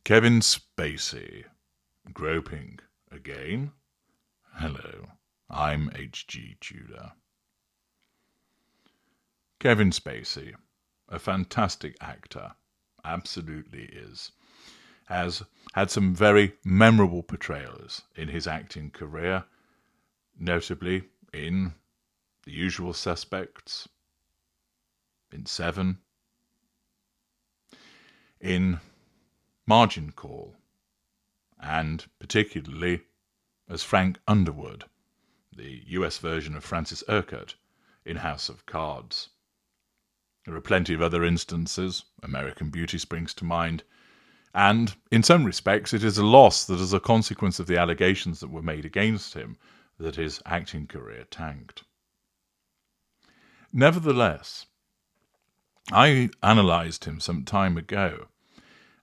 Kevin Spacey. Groping again? Hello, I'm H.G. Tudor. Kevin Spacey, a fantastic actor, absolutely is, has had some very memorable portrayals in his acting career, notably in The Usual Suspects, in Seven, in Margin Call, and particularly as Frank Underwood, the US version of Francis Urquhart in House of Cards. There are plenty of other instances. American Beauty springs to mind. And in some respects, it is a loss that as a consequence of the allegations that were made against him, that his acting career tanked. Nevertheless, I analysed him some time ago,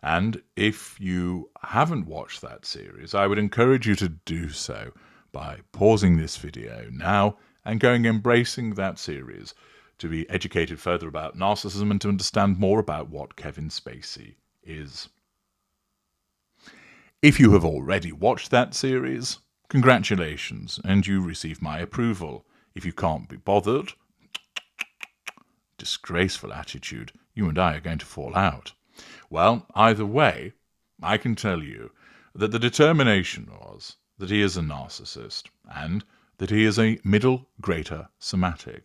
and if you haven't watched that series, I would encourage you to do so by pausing this video now and going embracing that series to be educated further about narcissism and to understand more about what Kevin Spacey is. If you have already watched that series, congratulations, and you receive my approval. If you can't be bothered, disgraceful attitude, you and I are going to fall out. Well, either way, I can tell you that the determination was that he is a narcissist and that he is a middle greater somatic.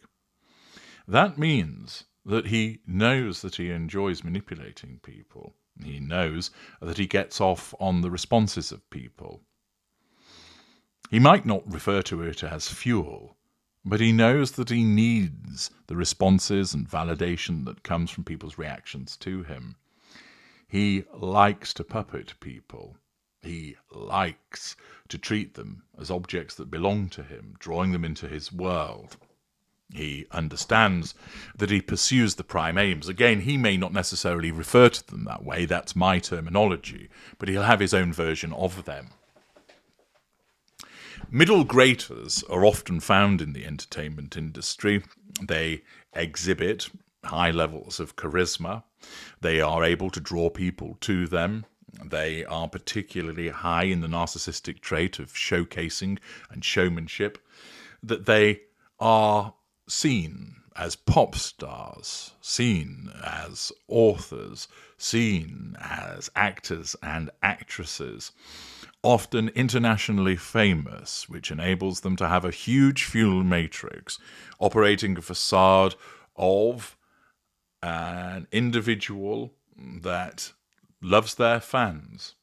That means that he knows that he enjoys manipulating people. He knows that he gets off on the responses of people. He might not refer to it as fuel, but he knows that he needs the responses and validation that comes from people's reactions to him. He likes to puppet people. He likes to treat them as objects that belong to him, drawing them into his world. He understands that he pursues the prime aims. Again, he may not necessarily refer to them that way, that's my terminology, but he'll have his own version of them. Middle graders are often found in the entertainment industry. They exhibit high levels of charisma. They are able to draw people to them. They are particularly high in the narcissistic trait of showcasing and showmanship. That they are seen as pop stars, seen as authors, seen as actors and actresses, often internationally famous, which enables them to have a huge fuel matrix, operating a facade of an individual that loves their fans.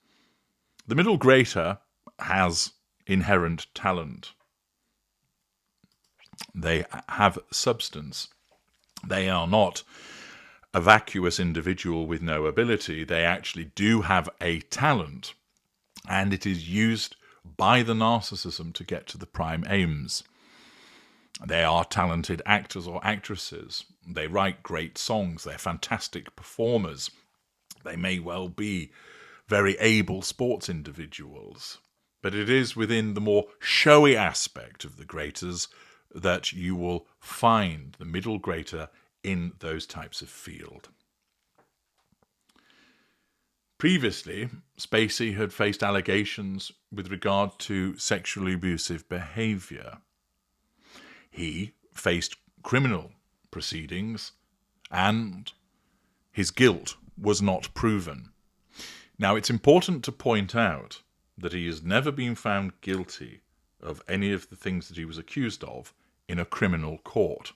The middle greater has inherent talent. They have substance. They are not a vacuous individual with no ability. They actually do have a talent, and it is used by the narcissism to get to the prime aims. They are talented actors or actresses. They write great songs. They're fantastic performers. They may well be very able sports individuals. But it is within the more showy aspect of the graders that you will find the middle greater in those types of field. Previously, Spacey had faced allegations with regard to sexually abusive behaviour. He faced criminal proceedings and his guilt was not proven. Now, it's important to point out that he has never been found guilty of any of the things that he was accused of in a criminal court.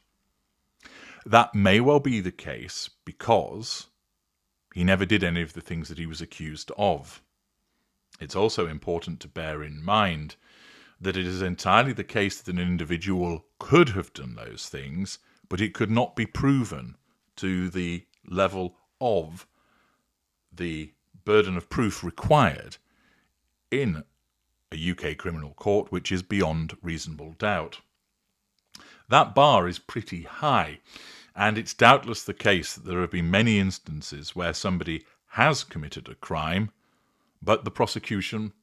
That may well be the case because he never did any of the things that he was accused of. It's also important to bear in mind that it is entirely the case that an individual could have done those things, but it could not be proven to the level of the burden of proof required in a UK criminal court, which is beyond reasonable doubt. That bar is pretty high, and it's doubtless the case that there have been many instances where somebody has committed a crime, but the prosecution,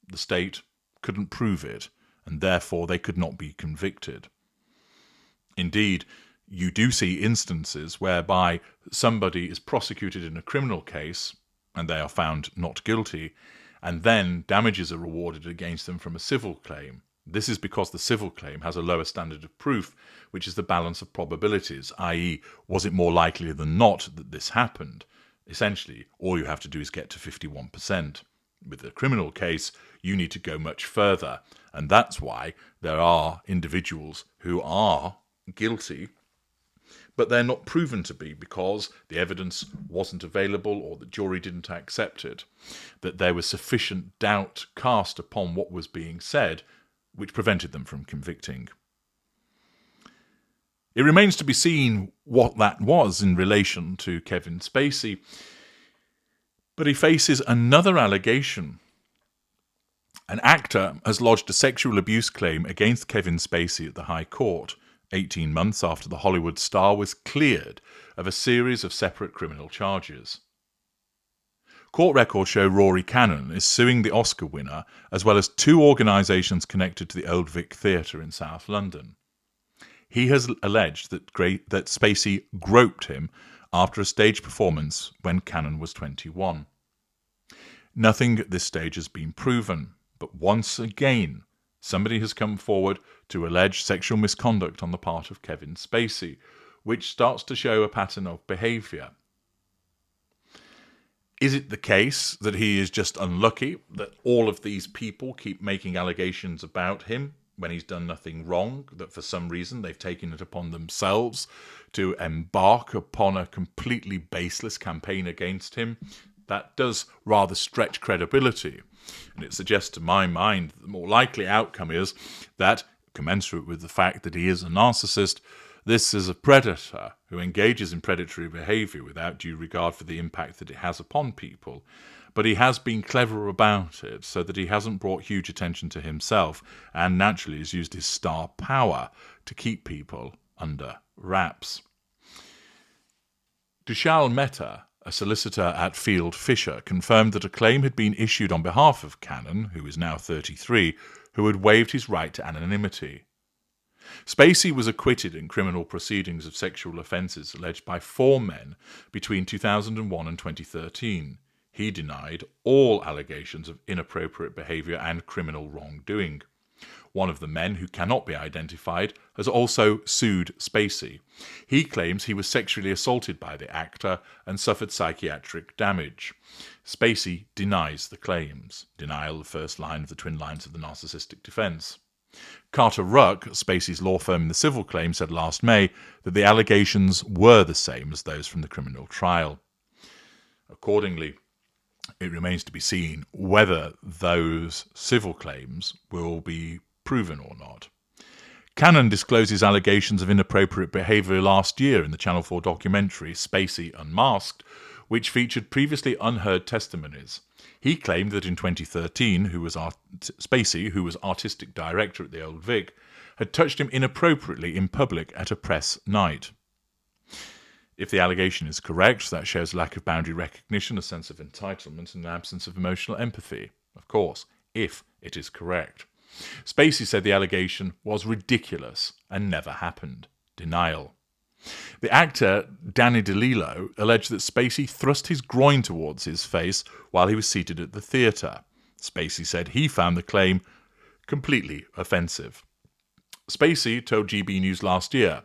the state, couldn't prove it, and therefore they could not be convicted. Indeed, you do see instances whereby somebody is prosecuted in a criminal case, and they are found not guilty, and then damages are awarded against them from a civil claim. This is because the civil claim has a lower standard of proof, which is the balance of probabilities, i.e., was it more likely than not that this happened? Essentially, all you have to do is get to 51%. With a criminal case, you need to go much further, and that's why there are individuals who are guilty, but they're not proven to be because the evidence wasn't available or the jury didn't accept it, that there was sufficient doubt cast upon what was being said, which prevented them from convicting. It remains to be seen what that was in relation to Kevin Spacey, but he faces another allegation. An actor has lodged a sexual abuse claim against Kevin Spacey at the High Court, 18 months after the Hollywood star was cleared of a series of separate criminal charges. Court records show Rory Cannon is suing the Oscar winner, as well as 2 organisations connected to the Old Vic Theatre in South London. He has alleged that Spacey groped him after a stage performance when Cannon was 21. Nothing at this stage has been proven, but once again, somebody has come forward to allege sexual misconduct on the part of Kevin Spacey, which starts to show a pattern of behaviour. Is it the case that he is just unlucky, that all of these people keep making allegations about him when he's done nothing wrong, that for some reason they've taken it upon themselves to embark upon a completely baseless campaign against him? That does rather stretch credibility. And it suggests to my mind that the more likely outcome is that, commensurate with the fact that he is a narcissist, this is a predator who engages in predatory behaviour without due regard for the impact that it has upon people. But he has been clever about it so that he hasn't brought huge attention to himself and naturally has used his star power to keep people under wraps. Dushal Mehta, a solicitor at Field Fisher, confirmed that a claim had been issued on behalf of Cannon, who is now 33, who had waived his right to anonymity. Spacey was acquitted in criminal proceedings of sexual offences alleged by 4 men between 2001 and 2013. He denied all allegations of inappropriate behaviour and criminal wrongdoing. One of the men, who cannot be identified, has also sued Spacey. He claims he was sexually assaulted by the actor and suffered psychiatric damage. Spacey denies the claims. Denial, the first line of the twin lines of the narcissistic defence. Carter Ruck, Spacey's law firm in the civil claim, said last May that the allegations were the same as those from the criminal trial. Accordingly, it remains to be seen whether those civil claims will be proven or not. Cannon disclosed his allegations of inappropriate behaviour last year in the Channel 4 documentary Spacey Unmasked, which featured previously unheard testimonies. He claimed that in 2013, Spacey, who was artistic director at the Old Vic, had touched him inappropriately in public at a press night. If the allegation is correct, that shows a lack of boundary recognition, a sense of entitlement, and an absence of emotional empathy. Of course, if it is correct. Spacey said the allegation was ridiculous and never happened. Denial. The actor Danny DeLillo alleged that Spacey thrust his groin towards his face while he was seated at the theatre. Spacey said he found the claim completely offensive. Spacey told GB News last year,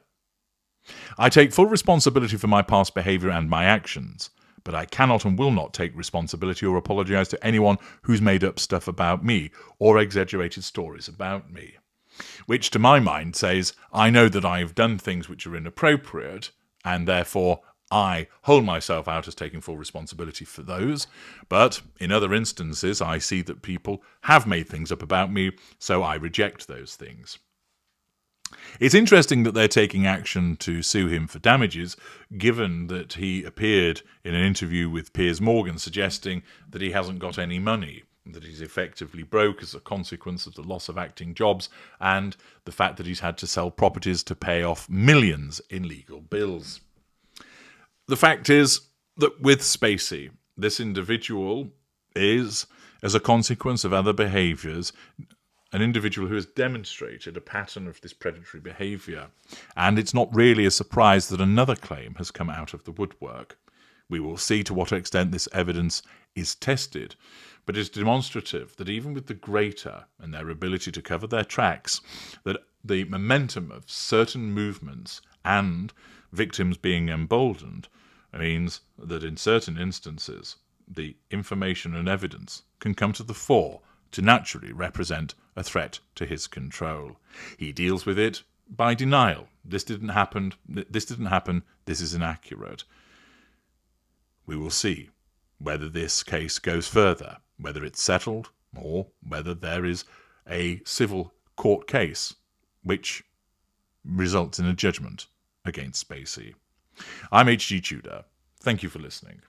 "I take full responsibility for my past behaviour and my actions, but I cannot and will not take responsibility or apologise to anyone who's made up stuff about me or exaggerated stories about me." Which, to my mind, says, I know that I have done things which are inappropriate, and therefore I hold myself out as taking full responsibility for those. But in other instances, I see that people have made things up about me, so I reject those things. It's interesting that they're taking action to sue him for damages, given that he appeared in an interview with Piers Morgan suggesting that he hasn't got any money, that he's effectively broke as a consequence of the loss of acting jobs and the fact that he's had to sell properties to pay off millions in legal bills. The fact is that with Spacey, this individual is, as a consequence of other behaviours, an individual who has demonstrated a pattern of this predatory behaviour. And it's not really a surprise that another claim has come out of the woodwork. We will see to what extent this evidence is tested, but it's demonstrative that even with the greater and their ability to cover their tracks, that the momentum of certain movements and victims being emboldened means that in certain instances the information and evidence can come to the fore to naturally represent a threat to his control. He deals with it by denial. This didn't happen, this is inaccurate. We will see whether this case goes further, whether it's settled, or whether there is a civil court case which results in a judgment against Spacey. I'm H.G. Tudor. Thank you for listening.